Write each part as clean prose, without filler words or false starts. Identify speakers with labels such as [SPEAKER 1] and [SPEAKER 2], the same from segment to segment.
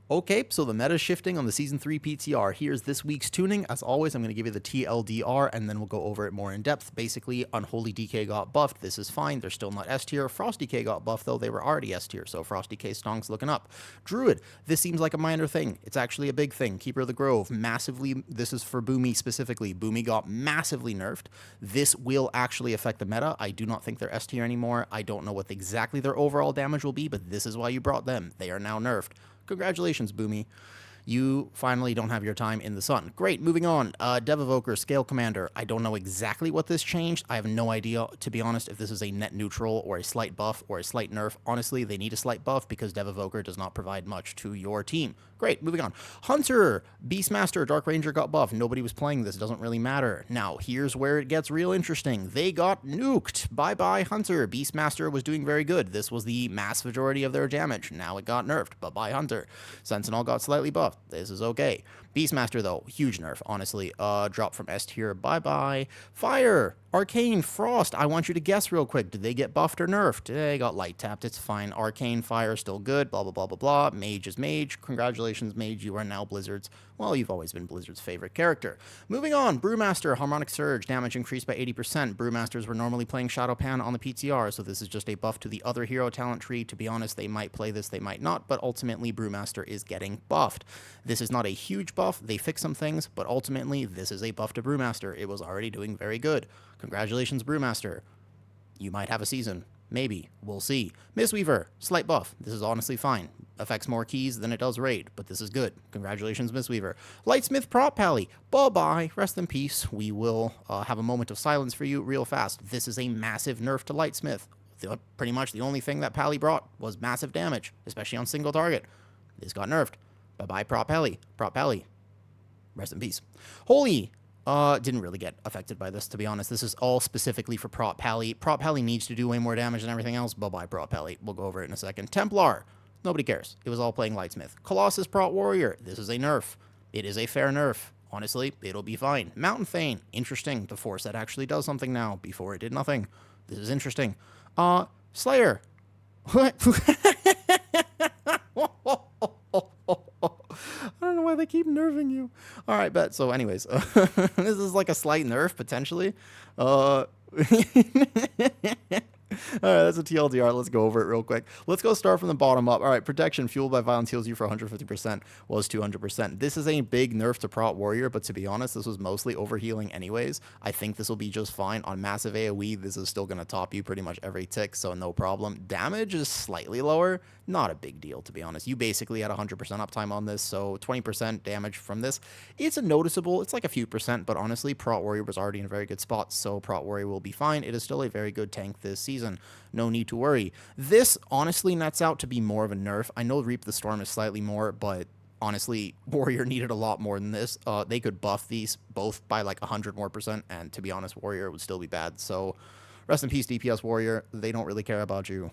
[SPEAKER 1] Okay, so the meta shifting on the Season 3 PTR. Here's this week's tuning. As always, I'm going to give you the TLDR, and then we'll go over it more in depth. Basically, Unholy DK got buffed. This is fine. They're still not S tier. Frost DK got buffed, though. They were already S tier, so Frost DK stonk's looking up. Druid, this seems like a minor thing. It's actually a big thing. Keeper of the Grove, massively, this is for Boomy specifically. Boomy got massively nerfed. This will actually affect the meta. I do not think they're S tier anymore. I don't know what exactly their overall damage will be, but this is why you brought them. They are now nerfed. Congratulations, Boomy. You finally don't have your time in the sun. Great, moving on. Dev Evoker, Scale Commander. I don't know exactly what this changed. I have no idea, to be honest, if this is a net neutral or a slight buff or a slight nerf. Honestly, they need a slight buff because Dev Evoker does not provide much to your team. Great, moving on. Hunter, Beastmaster, Dark Ranger got buffed. Nobody was playing this. It doesn't really matter. Now, here's where it gets real interesting. They got nuked. Bye-bye, Hunter. Beastmaster was doing very good. This was the mass majority of their damage. Now it got nerfed. Bye-bye, Hunter. Sentinel got slightly buffed. This is okay. Beastmaster, though, huge nerf, honestly. Drop from S tier. Bye-bye. Fire. Arcane, Frost. I want you to guess real quick. Did they get buffed or nerfed? They got light tapped. It's fine. Arcane, Fire, still good. Blah, blah, blah, blah, blah. Mage is Mage. Congratulations, Mage. You are now Blizzard's, well, you've always been Blizzard's favorite character. Moving on. Brewmaster, Harmonic Surge. Damage increased by 80%. Brewmasters were normally playing Shadowpan on the PTR, so this is just a buff to the other hero talent tree. To be honest, they might play this, they might not, but ultimately Brewmaster is getting buffed. This is not a huge buff. They fix some things, but ultimately this is a buff to Brewmaster. It was already doing very good. Congratulations, Brewmaster. You might have a season. Maybe. We'll see. Mistweaver, slight buff. This is honestly fine. Affects more keys than it does raid, but this is good. Congratulations, Mistweaver. Lightsmith Prop Pally. Bye-bye. Rest in peace. We will have a moment of silence for you real fast. This is a massive nerf to Lightsmith. Pretty much the only thing that Pally brought was massive damage, especially on single target. This got nerfed. Bye-bye, Prop Pally. Prop Pally. Rest in peace. Holy. Didn't really get affected by this, to be honest. This is all specifically for Prop Pally. Prop Pally needs to do way more damage than everything else. Bye-bye, Prop Pally. We'll go over it in a second. Templar. Nobody cares. It was all playing Lightsmith. Colossus Prop Warrior. This is a nerf. It is a fair nerf. Honestly, it'll be fine. Mountain Thane. Interesting. The Force that actually does something now. Before it did nothing. This is interesting. Slayer. What? I don't know why they keep nerfing you. All right, bet. So anyways, this is like a slight nerf, potentially. All right, that's a TLDR. Let's go over it real quick. Let's go start from the bottom up. All right, protection fueled by violence heals you for 150% was 200%. This is a big nerf to Prot Warrior, but to be honest, this was mostly overhealing anyways. I think this will be just fine. On massive AoE, this is still going to top you pretty much every tick, so no problem. Damage is slightly lower. Not a big deal, to be honest. You basically had 100% uptime on this, so 20% damage from this. It's a noticeable, it's like a few percent, but honestly, Prot Warrior was already in a very good spot, so Prot Warrior will be fine. It is still a very good tank this season. No need to worry. This honestly nets out to be more of a nerf. I know Reap the Storm is slightly more, but honestly, Warrior needed a lot more than this. They could buff these both by like 100 more %, and to be honest, Warrior would still be bad. So rest in peace, DPS Warrior. They don't really care about you.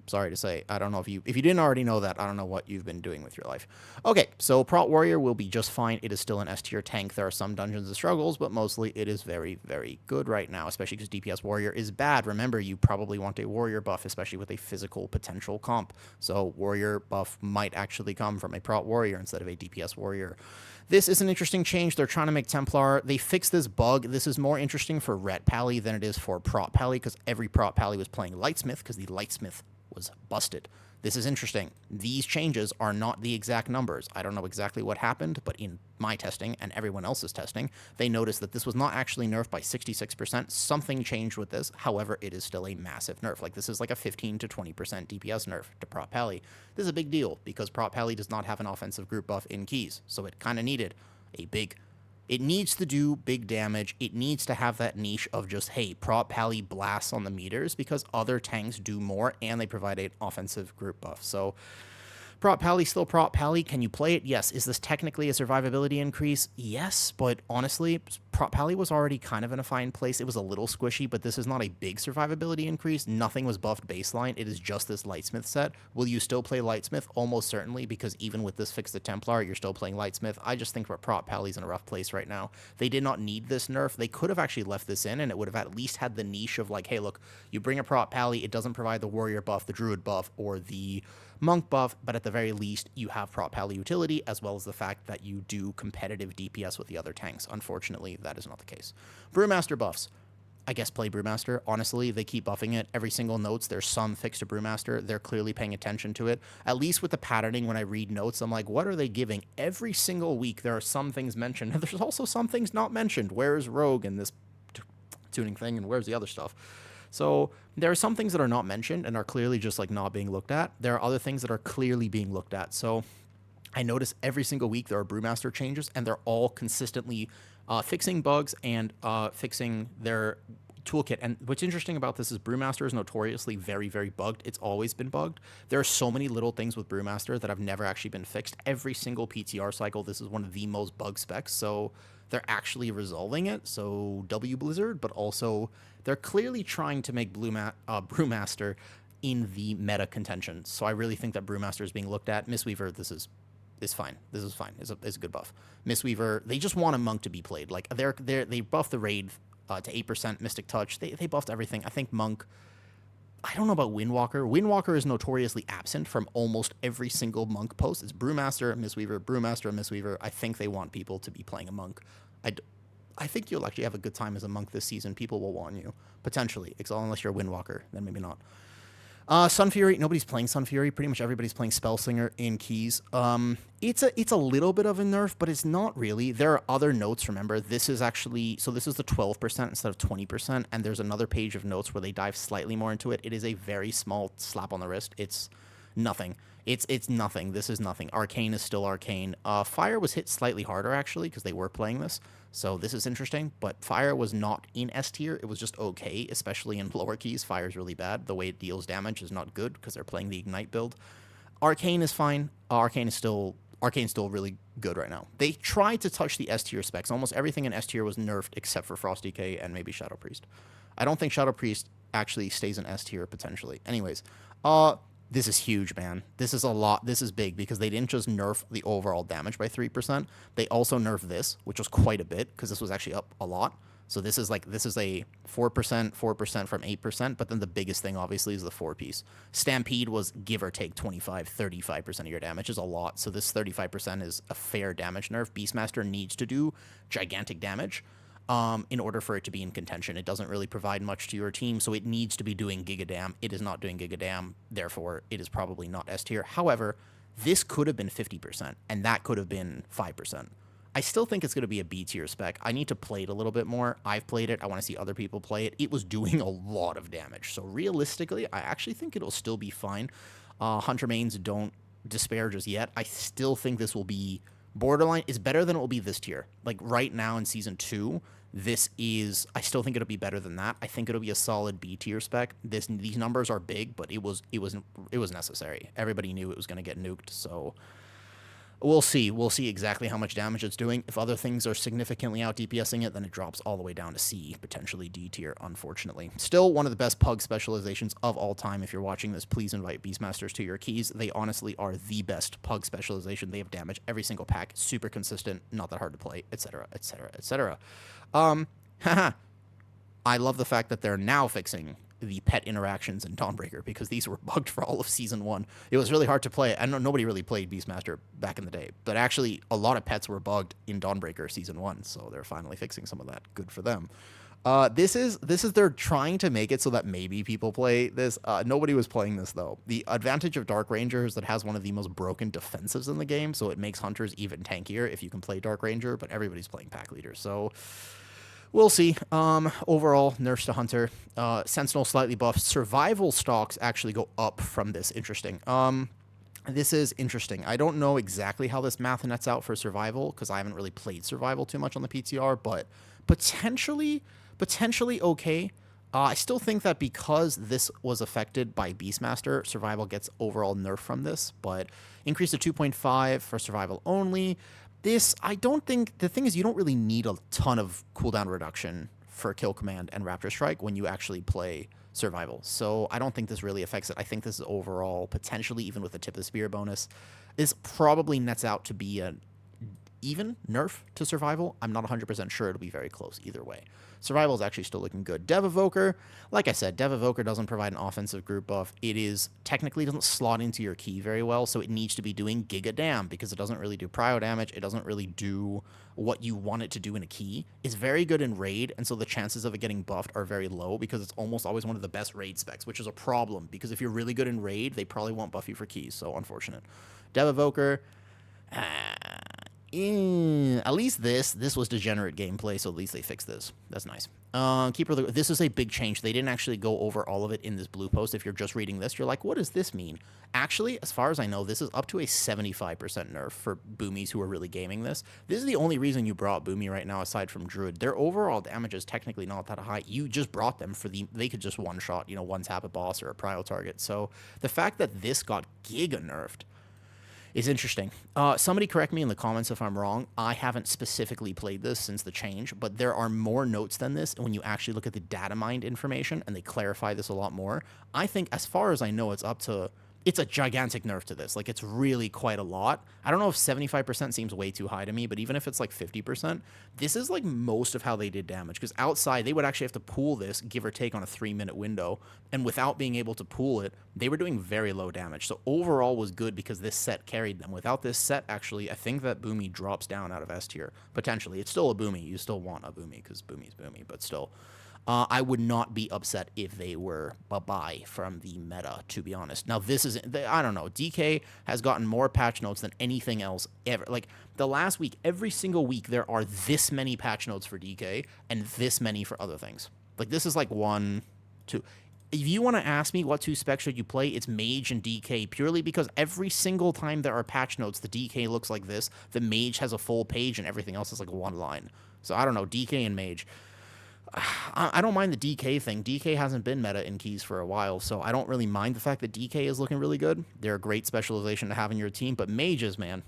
[SPEAKER 1] Sorry to say. I don't know if you didn't already know that, I don't know what you've been doing with your life. Okay, so Prot Warrior will be just fine. It is still an S tier tank. There are some dungeons and struggles, but mostly it is very, very good right now, especially because DPS Warrior is bad. Remember, you probably want a Warrior buff, especially with a physical potential comp. So Warrior buff might actually come from a Prot Warrior instead of a DPS Warrior. This is an interesting change. They're trying to make Templar. They fixed this bug. This is more interesting for Ret Pally than it is for Prot Pally, because every Prot Pally was playing Lightsmith, because the Lightsmith was busted. This is interesting. These changes are not the exact numbers. I don't know exactly what happened, but in my testing and everyone else's testing, they noticed that this was not actually nerfed by 66%. Something changed with this. However, it is still a massive nerf. Like, this is like a 15 to 20% DPS nerf to Prot Pally. This is a big deal because Prot Pally does not have an offensive group buff in keys, so it kind of needed a big... It needs to do big damage. It needs to have that niche of just, hey, Prot Pally blasts on the meters because other tanks do more and they provide an offensive group buff. So Prot Pally, still Prot Pally. Can you play it? Yes. Is this technically a survivability increase? Yes, but honestly, Prop Pally was already kind of in a fine place. It was a little squishy, but this is not a big survivability increase. Nothing was buffed baseline. It is just this Lightsmith set. Will you still play Lightsmith? Almost certainly, because even with this Fix the Templar, you're still playing Lightsmith. I just think Prop Pally's in a rough place right now. They did not need this nerf. They could have actually left this in, and it would have at least had the niche of like, hey, look, you bring a Prop Pally, it doesn't provide the Warrior buff, the Druid buff, or the Monk buff, but at the very least, you have Prop Pally utility, as well as the fact that you do competitive DPS with the other tanks. Unfortunately, that is not the case. Brewmaster buffs. I guess play Brewmaster. Honestly, they keep buffing it. Every single notes, there's some fixed to Brewmaster. They're clearly paying attention to it. At least with the patterning, when I read notes, I'm like, what are they giving? Every single week, there are some things mentioned, and there's also some things not mentioned. Where's Rogue in this tuning thing, and where's the other stuff? So there are some things that are not mentioned and are clearly just like not being looked at. There are other things that are clearly being looked at. So I notice every single week there are Brewmaster changes, and they're all consistently fixing bugs and fixing their toolkit. And what's interesting about this is Brewmaster is notoriously very, very bugged. It's always been bugged. There are so many little things with Brewmaster that have never actually been fixed. Every single PTR cycle, this is one of the most bug specs. So they're actually resolving it. So W Blizzard, but also they're clearly trying to make Brewmaster in the meta contention. So I really think that Brewmaster is being looked at. Mistweaver, this is fine. This is fine. It's a good buff. Mistweaver, they just want a monk to be played. Like they buffed the raid to 8% Mystic Touch. They buffed everything. I think monk. I don't know about Windwalker. Windwalker is notoriously absent from almost every single monk post. It's Brewmaster, Mistweaver, Brewmaster, Mistweaver. I think they want people to be playing a monk. I think you'll actually have a good time as a monk this season. People will want you, potentially, unless you're a Windwalker, then maybe not. Sun Fury, nobody's playing Sun Fury. Pretty much everybody's playing Spellslinger in keys. It's a little bit of a nerf, but it's not really. There are other notes, remember. This is the 12% instead of 20%, and there's another page of notes where they dive slightly more into it. It is a very small slap on the wrist. It's nothing. It's nothing. This is nothing. Arcane is still Arcane. Fire was hit slightly harder, actually, because they were playing this. So this is interesting, but Fire was not in S tier. It was just okay, especially in lower keys. Fire is really bad. The way it deals damage is not good because they're playing the Ignite build. Arcane is fine. Arcane's still really good right now. They tried to touch the S tier specs. Almost everything in S tier was nerfed except for Frost DK and maybe Shadow Priest. I don't think Shadow Priest actually stays in S tier potentially. Anyways, this is huge, man. This is a lot. This is big because they didn't just nerf the overall damage by 3%. They also nerfed this, which was quite a bit because this was actually up a lot. So this is a 4% from 8%. But then the biggest thing, obviously, is the 4-piece. Stampede was give or take 35% of your damage is a lot. So this 35% is a fair damage nerf. Beastmaster needs to do gigantic damage. In order for it to be in contention. It doesn't really provide much to your team, so it needs to be doing Gigadam. It is not doing Gigadam, therefore it is probably not S tier. However, this could have been 50%, and that could have been 5%. I still think it's going to be a B tier spec. I need to play it a little bit more. I've played it. I want to see other people play it. It was doing a lot of damage, so realistically, I actually think it'll still be fine. Hunter mains, don't despair just yet. I still think this will be borderline. Is better than it will be this tier. Like right now in Season 2, I still think it'll be better than that. I think it'll be a solid B tier spec. These numbers are big, but it was necessary. Everybody knew it was going to get nuked, so we'll see. We'll see exactly how much damage it's doing. If other things are significantly out DPSing it, then it drops all the way down to C, potentially D tier, unfortunately. Still one of the best pug specializations of all time. If you're watching this, please invite Beastmasters to your keys. They honestly are the best pug specialization. They have damage every single pack, super consistent, not that hard to play, etc., etc., etc. I love the fact that they're now fixing the pet interactions in Dawnbreaker because these were bugged for all of Season 1. It was really hard to play. I know nobody really played Beastmaster back in the day, but actually a lot of pets were bugged in Dawnbreaker Season 1, so they're finally fixing some of that. Good for them. This is they're trying to make it so that maybe people play this. Nobody was playing this, though. The advantage of Dark Ranger is that it has one of the most broken defensives in the game, so it makes Hunters even tankier if you can play Dark Ranger, but everybody's playing Pack Leader, so we'll see. Overall, nerfs to Hunter. Sentinel slightly buffed. Survival stocks actually go up from this. Interesting. This is interesting. I don't know exactly how this math nets out for Survival because I haven't really played Survival too much on the PTR, but potentially okay. I still think that because this was affected by Beastmaster, Survival gets overall nerf from this, but increase to 2.5 for Survival only. This, I don't think, the thing is you don't really need a ton of cooldown reduction for Kill Command and Raptor Strike when you actually play Survival. So I don't think this really affects it. I think this is overall, potentially, even with the Tip of the Spear bonus, this probably nets out to be an even nerf to Survival. I'm not 100% sure. It'll be very close either way. Survival is actually still looking good. Dev Evoker, like I said, Dev Evoker doesn't provide an offensive group buff. It is technically doesn't slot into your key very well, so it needs to be doing Giga Dam because it doesn't really do prio damage. It doesn't really do what you want it to do in a key. It's very good in raid, and so the chances of it getting buffed are very low because it's almost always one of the best raid specs, which is a problem because if you're really good in raid, they probably won't buff you for keys, so unfortunate. Dev Evoker, at least this was degenerate gameplay, so at least they fixed this. That's nice. Keeper, this is a big change. They didn't actually go over all of it in this blue post. If you're just reading this, you're like, what does this mean? Actually, as far as I know, this is up to a 75% nerf for boomies who are really gaming this. This is the only reason you brought Boomy right now, aside from Druid. Their overall damage is technically not that high. You just brought them for they could just one-shot, one tap a boss or a prio target. So the fact that this got giga nerfed is interesting. Somebody correct me in the comments if I'm wrong. I haven't specifically played this since the change, but there are more notes than this when you actually look at the data mined information, and they clarify this a lot more. I think, as far as I know, it's a gigantic nerf to this. Like, it's really quite a lot. I don't know if 75% seems way too high to me, but even if it's like 50%, this is like most of how they did damage. Because outside, they would actually have to pool this, give or take, on a 3-minute window. And without being able to pool it, they were doing very low damage. So overall was good because this set carried them. Without this set, actually, I think that Boomy drops down out of S tier. Potentially. It's still a Boomy. You still want a Boomy because Boomy's Boomy, but still. I would not be upset if they were bye-bye from the meta, to be honest. Now, this is, I don't know, DK has gotten more patch notes than anything else ever. Like, the last week, every single week, there are this many patch notes for DK and this many for other things. Like, this is like 1, 2. If you want to ask me what 2 specs should you play, it's Mage and DK, purely because every single time there are patch notes, the DK looks like this, the Mage has a full page, and everything else is like one line. So, I don't know, DK and Mage. I don't mind the DK thing. DK hasn't been meta in keys for a while, so I don't really mind the fact that DK is looking really good. They're a great specialization to have in your team, but Mages, man.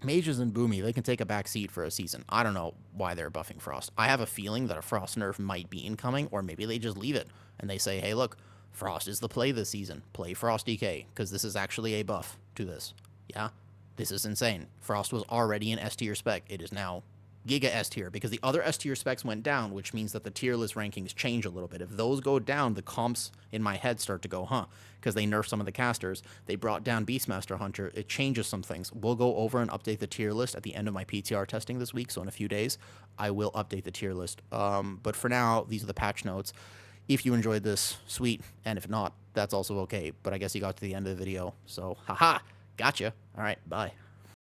[SPEAKER 1] Mages and Boomy, they can take a back seat for a season. I don't know why they're buffing Frost. I have a feeling that a Frost nerf might be incoming, or maybe they just leave it, and they say, hey, look, Frost is the play this season. Play Frost DK, because this is actually a buff to this. Yeah? This is insane. Frost was already an S tier spec. It is now Giga S tier, because the other S tier specs went down, which means that the tier list rankings change a little bit. If those go down, the comps in my head start to go, because they nerfed some of the casters. They brought down Beastmaster Hunter. It changes some things. We'll go over and update the tier list at the end of my PTR testing this week, so in a few days, I will update the tier list. But for now, these are the patch notes. If you enjoyed this, sweet, and if not, that's also okay. But I guess you got to the end of the video, so haha, gotcha. All right, bye.